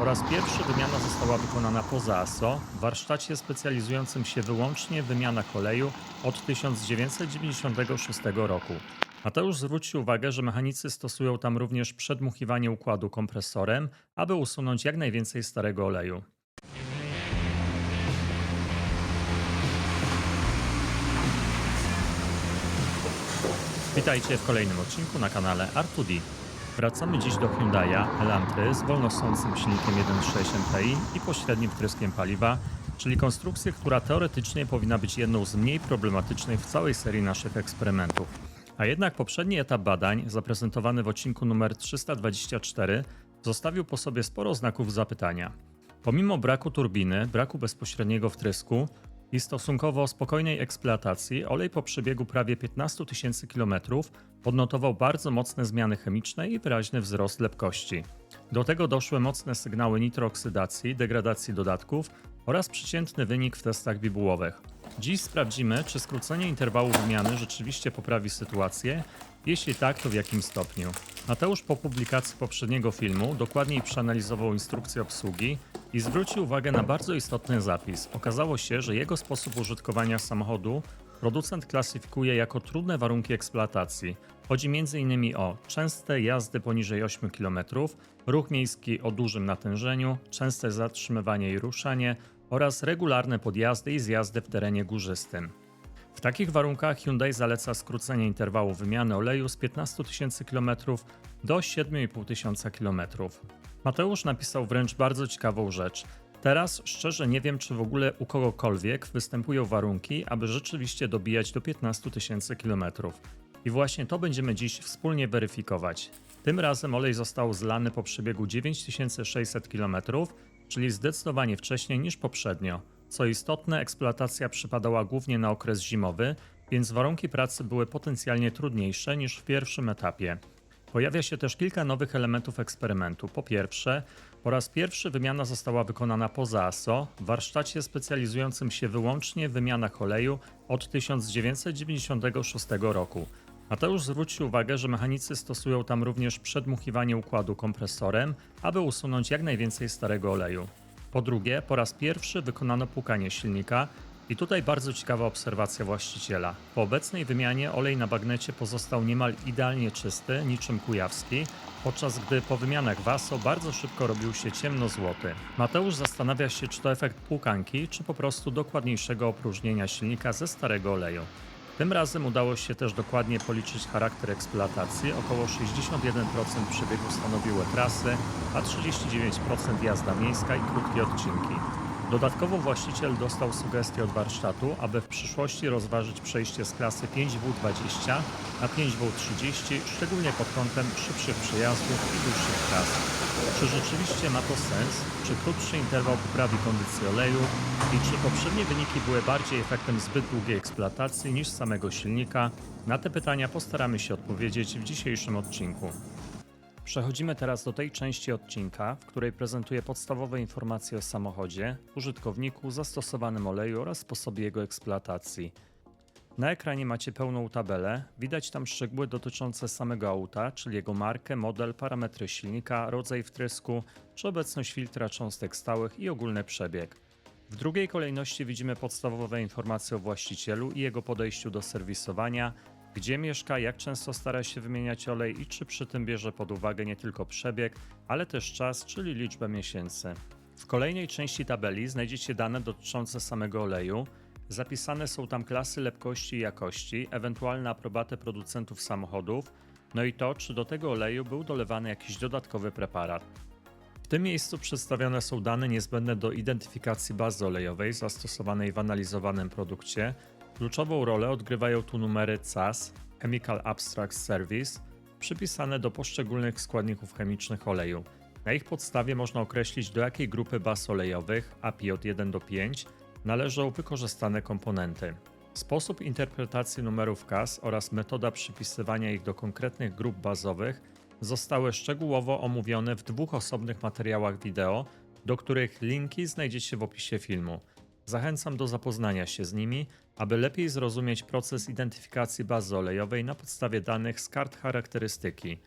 raz pierwszy wymiana została wykonana poza ASO w warsztacie specjalizującym się wyłącznie w wymianach oleju od 1996 roku. Mateusz zwrócił uwagę, że mechanicy stosują tam również przedmuchiwanie układu kompresorem, aby usunąć jak najwięcej starego oleju. Witajcie w kolejnym odcinku na kanale R2D. Wracamy dziś do Hyundai'a Elantry z wolnosącym silnikiem 1.6 MTI i pośrednim wtryskiem paliwa, czyli konstrukcję, która teoretycznie powinna być jedną z mniej problematycznych w całej serii naszych eksperymentów. A jednak poprzedni etap badań, zaprezentowany w odcinku numer 324, zostawił po sobie sporo znaków zapytania. Pomimo braku turbiny, braku bezpośredniego wtrysku i stosunkowo spokojnej eksploatacji, olej po przebiegu prawie 15 tysięcy kilometrów odnotował bardzo mocne zmiany chemiczne i wyraźny wzrost lepkości. Do tego doszły mocne sygnały nitrooksydacji, degradacji dodatków oraz przeciętny wynik w testach bibułowych. Dziś sprawdzimy, czy skrócenie interwału wymiany rzeczywiście poprawi sytuację. Jeśli tak, to w jakim stopniu. Mateusz po publikacji poprzedniego filmu dokładniej przeanalizował instrukcję obsługi i zwrócił uwagę na bardzo istotny zapis. Okazało się, że jego sposób użytkowania samochodu producent klasyfikuje jako trudne warunki eksploatacji. Chodzi m.in. o częste jazdy poniżej 8 km, ruch miejski o dużym natężeniu, częste zatrzymywanie i ruszanie oraz regularne podjazdy i zjazdy w terenie górzystym. W takich warunkach Hyundai zaleca skrócenie interwału wymiany oleju z 15 tysięcy km do 7,5 tysiąca km. Mateusz napisał wręcz bardzo ciekawą rzecz. Teraz szczerze nie wiem, czy w ogóle u kogokolwiek występują warunki, aby rzeczywiście dobijać do 15 tysięcy km. I właśnie to będziemy dziś wspólnie weryfikować. Tym razem olej został zlany po przebiegu 9600 km, czyli zdecydowanie wcześniej niż poprzednio. Co istotne, eksploatacja przypadała głównie na okres zimowy, więc warunki pracy były potencjalnie trudniejsze niż w pierwszym etapie. Pojawia się też kilka nowych elementów eksperymentu. Po pierwsze, po raz pierwszy wymiana została wykonana poza ASO w warsztacie specjalizującym się wyłącznie w wymianach oleju od 1996 roku. Mateusz zwrócił uwagę, że mechanicy stosują tam również przedmuchiwanie układu kompresorem, aby usunąć jak najwięcej starego oleju. Po drugie, po raz pierwszy wykonano płukanie silnika i tutaj bardzo ciekawa obserwacja właściciela. Po obecnej wymianie olej na bagnecie pozostał niemal idealnie czysty, niczym kujawski, podczas gdy po wymianach w ASO bardzo szybko robił się ciemnozłoty. Mateusz zastanawia się, czy to efekt płukanki, czy po prostu dokładniejszego opróżnienia silnika ze starego oleju. Tym razem udało się też dokładnie policzyć charakter eksploatacji. Około 61% przebiegu stanowiły trasy, a 39% jazda miejska i krótkie odcinki. Dodatkowo właściciel dostał sugestię od warsztatu, aby w przyszłości rozważyć przejście z klasy 5W20 na 5W30, szczególnie pod kątem szybszych przejazdów i dłuższych tras. Czy rzeczywiście ma to sens? Czy krótszy interwał poprawi kondycję oleju? I czy poprzednie wyniki były bardziej efektem zbyt długiej eksploatacji niż samego silnika? Na te pytania postaramy się odpowiedzieć w dzisiejszym odcinku. Przechodzimy teraz do tej części odcinka, w której prezentuję podstawowe informacje o samochodzie, użytkowniku, zastosowanym oleju oraz sposobie jego eksploatacji. Na ekranie macie pełną tabelę, widać tam szczegóły dotyczące samego auta, czyli jego markę, model, parametry silnika, rodzaj wtrysku, czy obecność filtra cząstek stałych i ogólny przebieg. W drugiej kolejności widzimy podstawowe informacje o właścicielu i jego podejściu do serwisowania, gdzie mieszka, jak często stara się wymieniać olej i czy przy tym bierze pod uwagę nie tylko przebieg, ale też czas, czyli liczbę miesięcy. W kolejnej części tabeli znajdziecie dane dotyczące samego oleju. Zapisane są tam klasy lepkości i jakości, ewentualne aprobaty producentów samochodów, no i to, czy do tego oleju był dolewany jakiś dodatkowy preparat. W tym miejscu przedstawione są dane niezbędne do identyfikacji bazy olejowej zastosowanej w analizowanym produkcie. Kluczową rolę odgrywają tu numery CAS, Chemical Abstract Service, przypisane do poszczególnych składników chemicznych oleju. Na ich podstawie można określić, do jakiej grupy baz olejowych, API od 1 do 5, należą wykorzystane komponenty. Sposób interpretacji numerów CAS oraz metoda przypisywania ich do konkretnych grup bazowych zostały szczegółowo omówione w dwóch osobnych materiałach wideo, do których linki znajdziecie w opisie filmu. Zachęcam do zapoznania się z nimi, aby lepiej zrozumieć proces identyfikacji bazy olejowej na podstawie danych z kart charakterystyki.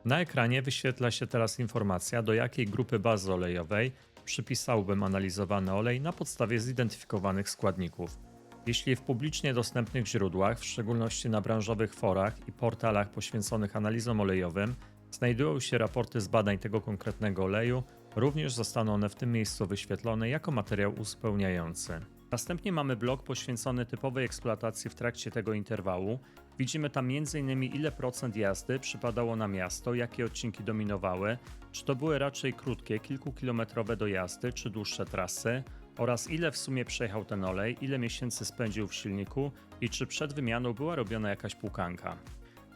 Na ekranie wyświetla się teraz informacja, do jakiej grupy bazy olejowej przypisałbym analizowany olej na podstawie zidentyfikowanych składników. Jeśli w publicznie dostępnych źródłach, w szczególności na branżowych forach i portalach poświęconych analizom olejowym, znajdują się raporty z badań tego konkretnego oleju, również zostaną one w tym miejscu wyświetlone jako materiał uzupełniający. Następnie mamy blok poświęcony typowej eksploatacji w trakcie tego interwału. Widzimy tam m.in. ile procent jazdy przypadało na miasto, jakie odcinki dominowały, czy to były raczej krótkie, kilkukilometrowe dojazdy, czy dłuższe trasy, oraz ile w sumie przejechał ten olej, ile miesięcy spędził w silniku i czy przed wymianą była robiona jakaś płukanka.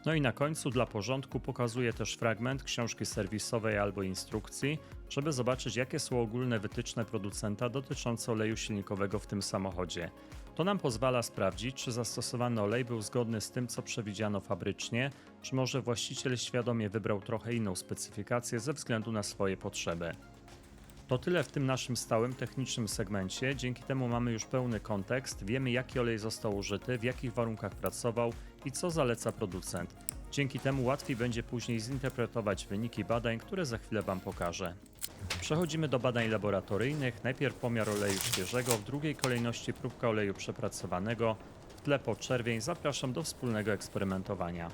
No i na końcu dla porządku pokazuję też fragment książki serwisowej albo instrukcji, żeby zobaczyć, jakie są ogólne wytyczne producenta dotyczące oleju silnikowego w tym samochodzie. To nam pozwala sprawdzić, czy zastosowany olej był zgodny z tym, co przewidziano fabrycznie, czy może właściciel świadomie wybrał trochę inną specyfikację ze względu na swoje potrzeby. To tyle w tym naszym stałym technicznym segmencie. Dzięki temu mamy już pełny kontekst, wiemy jaki olej został użyty, w jakich warunkach pracował i co zaleca producent. Dzięki temu łatwiej będzie później zinterpretować wyniki badań, które za chwilę Wam pokażę. Przechodzimy do badań laboratoryjnych. Najpierw pomiar oleju świeżego, w drugiej kolejności próbka oleju przepracowanego, w tle podczerwień. Zapraszam do wspólnego eksperymentowania.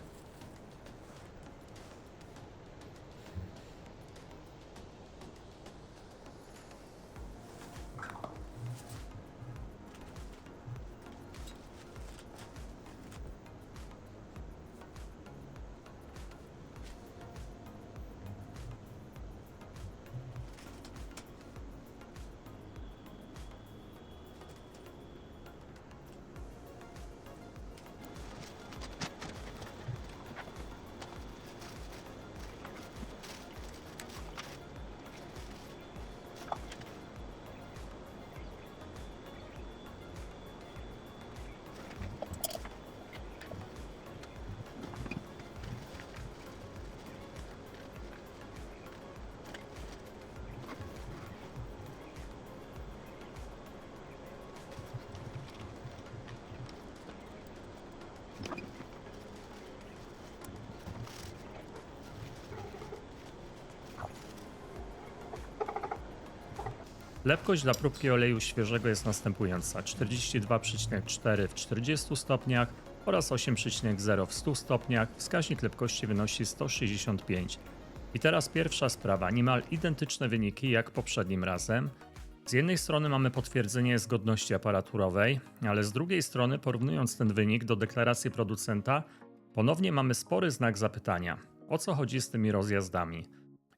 Lepkość dla próbki oleju świeżego jest następująca: 42,4 w 40 stopniach oraz 8,0 w 100 stopniach. Wskaźnik lepkości wynosi 165. I teraz pierwsza sprawa, niemal identyczne wyniki jak poprzednim razem. Z jednej strony mamy potwierdzenie zgodności aparaturowej, ale z drugiej strony, porównując ten wynik do deklaracji producenta, ponownie mamy spory znak zapytania. O co chodzi z tymi rozjazdami?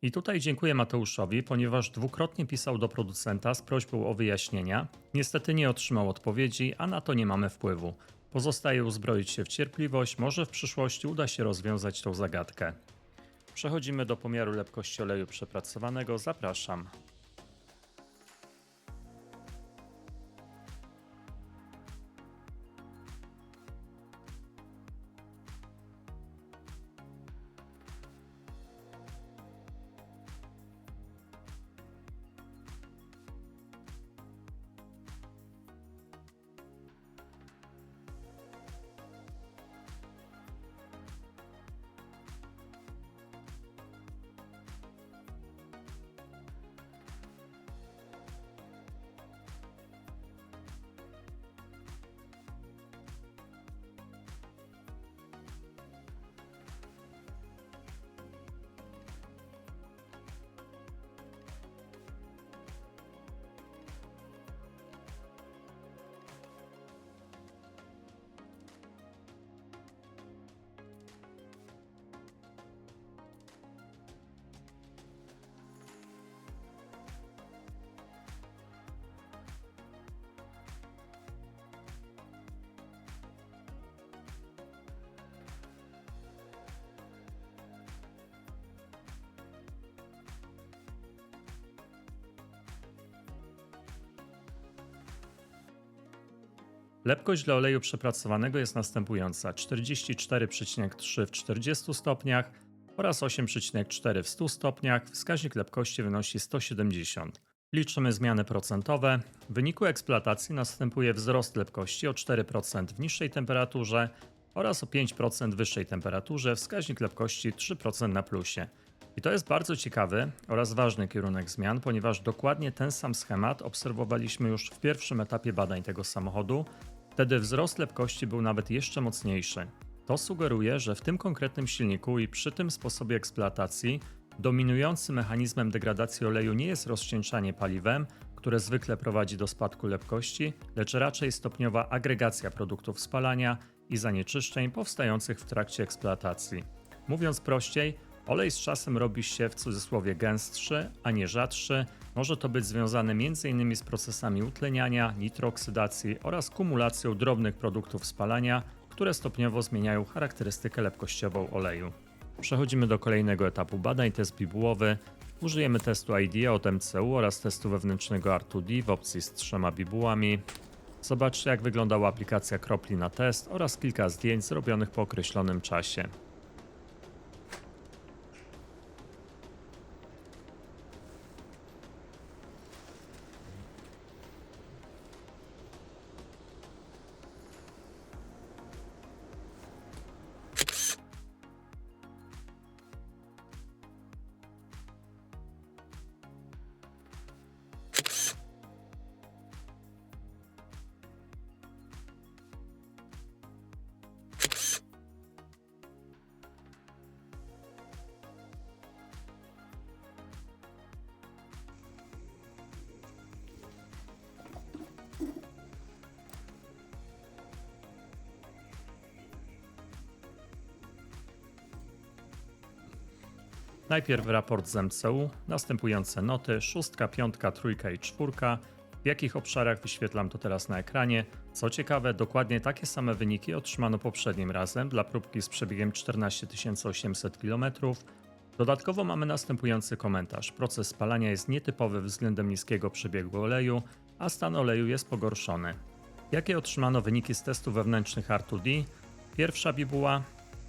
I tutaj dziękuję Mateuszowi, ponieważ dwukrotnie pisał do producenta z prośbą o wyjaśnienia. Niestety nie otrzymał odpowiedzi, a na to nie mamy wpływu. Pozostaje uzbroić się w cierpliwość, może w przyszłości uda się rozwiązać tą zagadkę. Przechodzimy do pomiaru lepkości oleju przepracowanego. Zapraszam. Lepkość dla oleju przepracowanego jest następująca: 44,3 w 40 stopniach oraz 8,4 w 100 stopniach. Wskaźnik lepkości wynosi 170. Liczymy zmiany procentowe. W wyniku eksploatacji następuje wzrost lepkości o 4% w niższej temperaturze oraz o 5% wyższej temperaturze wskaźnik lepkości 3% na plusie. I to jest bardzo ciekawy oraz ważny kierunek zmian, ponieważ dokładnie ten sam schemat obserwowaliśmy już w pierwszym etapie badań tego samochodu. Wtedy wzrost lepkości był nawet jeszcze mocniejszy. To sugeruje, że w tym konkretnym silniku i przy tym sposobie eksploatacji dominującym mechanizmem degradacji oleju nie jest rozcieńczanie paliwem, które zwykle prowadzi do spadku lepkości, lecz raczej stopniowa agregacja produktów spalania i zanieczyszczeń powstających w trakcie eksploatacji. Mówiąc prościej, olej z czasem robi się w cudzysłowie gęstszy, a nie rzadszy. Może to być związane m.in. z procesami utleniania, nitrooksydacji oraz kumulacją drobnych produktów spalania, które stopniowo zmieniają charakterystykę lepkościową oleju. Przechodzimy do kolejnego etapu badań, test bibułowy. Użyjemy testu IDEA od MCU oraz testu wewnętrznego R2D w opcji z 3 bibułami. Zobaczcie, jak wyglądała aplikacja kropli na test oraz kilka zdjęć zrobionych po określonym czasie. Najpierw raport z MCU, następujące noty, 6, 5, 3 i 4. W jakich obszarach wyświetlam to teraz na ekranie. Co ciekawe, dokładnie takie same wyniki otrzymano poprzednim razem dla próbki z przebiegiem 14 800 km. Dodatkowo mamy następujący komentarz. Proces spalania jest nietypowy względem niskiego przebiegu oleju, a stan oleju jest pogorszony. Jakie otrzymano wyniki z testów wewnętrznych R2D? Pierwsza bibuła.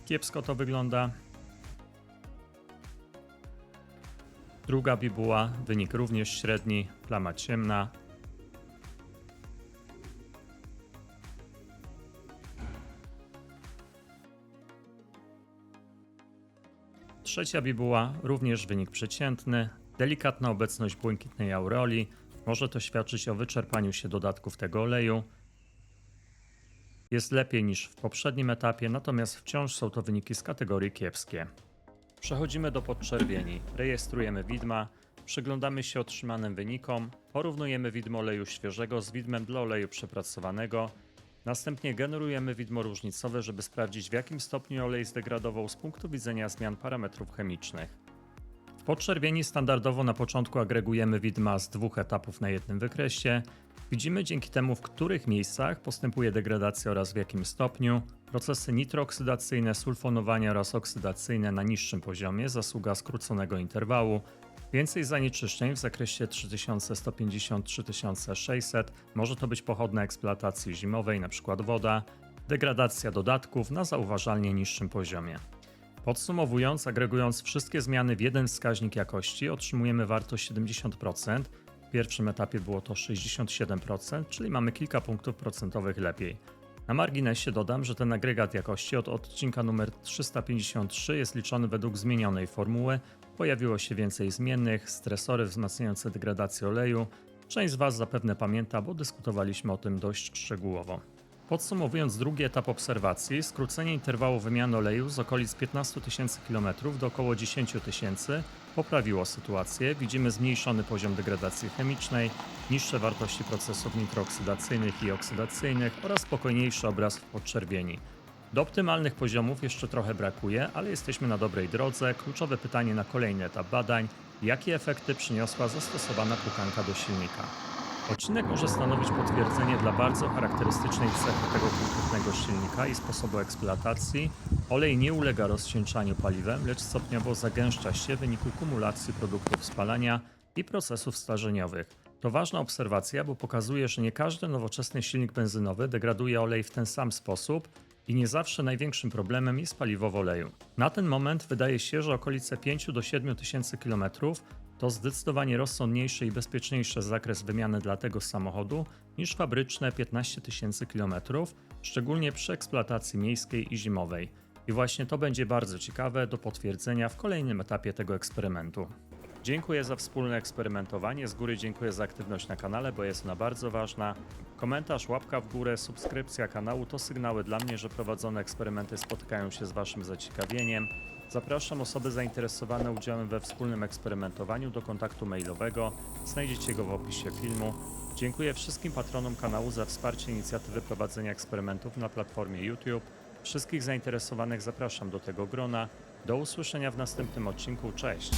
Kiepsko to wygląda. Druga bibuła, wynik również średni, plama ciemna. Trzecia bibuła, również wynik przeciętny, delikatna obecność błękitnej aureoli. Może to świadczyć o wyczerpaniu się dodatków tego oleju. Jest lepiej niż w poprzednim etapie, natomiast wciąż są to wyniki z kategorii kiepskie. Przechodzimy do podczerwieni. Rejestrujemy widma, przyglądamy się otrzymanym wynikom, porównujemy widmo oleju świeżego z widmem dla oleju przepracowanego. Następnie generujemy widmo różnicowe, żeby sprawdzić, w jakim stopniu olej zdegradował z punktu widzenia zmian parametrów chemicznych. W podczerwieni standardowo na początku agregujemy widma z 2 etapów na jednym wykresie. Widzimy dzięki temu, w których miejscach postępuje degradacja oraz w jakim stopniu. Procesy nitrooksydacyjne, sulfonowania oraz oksydacyjne na niższym poziomie, zasługa skróconego interwału. Więcej zanieczyszczeń w zakresie 3150-3600, może to być pochodna eksploatacji zimowej, np. woda. Degradacja dodatków na zauważalnie niższym poziomie. Podsumowując, agregując wszystkie zmiany w jeden wskaźnik jakości, otrzymujemy wartość 70%. W pierwszym etapie było to 67%, czyli mamy kilka punktów procentowych lepiej. Na marginesie dodam, że ten agregat jakości od odcinka numer 353 jest liczony według zmienionej formuły. Pojawiło się więcej zmiennych, stresory wzmacniające degradację oleju. Część z Was zapewne pamięta, bo dyskutowaliśmy o tym dość szczegółowo. Podsumowując drugi etap obserwacji, skrócenie interwału wymiany oleju z okolic 15 000 km do około 10 000 poprawiło sytuację. Widzimy zmniejszony poziom degradacji chemicznej, niższe wartości procesów nitrooksydacyjnych i oksydacyjnych oraz spokojniejszy obraz w podczerwieni. Do optymalnych poziomów jeszcze trochę brakuje, ale jesteśmy na dobrej drodze. Kluczowe pytanie na kolejny etap badań: jakie efekty przyniosła zastosowana płukanka do silnika? Odcinek może stanowić potwierdzenie dla bardzo charakterystycznej cechy tego konkretnego silnika i sposobu eksploatacji. Olej nie ulega rozcieńczaniu paliwem, lecz stopniowo zagęszcza się w wyniku kumulacji produktów spalania i procesów starzeniowych. To ważna obserwacja, bo pokazuje, że nie każdy nowoczesny silnik benzynowy degraduje olej w ten sam sposób i nie zawsze największym problemem jest paliwo w oleju. Na ten moment wydaje się, że okolice 5 do 7 000 km To zdecydowanie rozsądniejszy i bezpieczniejszy zakres wymiany dla tego samochodu niż fabryczne 15 000 kilometrów, szczególnie przy eksploatacji miejskiej i zimowej. I właśnie to będzie bardzo ciekawe do potwierdzenia w kolejnym etapie tego eksperymentu. Dziękuję za wspólne eksperymentowanie. Z góry dziękuję za aktywność na kanale, bo jest ona bardzo ważna. Komentarz, łapka w górę, subskrypcja kanału to sygnały dla mnie, że prowadzone eksperymenty spotykają się z Waszym zaciekawieniem. Zapraszam osoby zainteresowane udziałem we wspólnym eksperymentowaniu do kontaktu mailowego. Znajdziecie go w opisie filmu. Dziękuję wszystkim patronom kanału za wsparcie inicjatywy prowadzenia eksperymentów na platformie YouTube. Wszystkich zainteresowanych zapraszam do tego grona. Do usłyszenia w następnym odcinku. Cześć!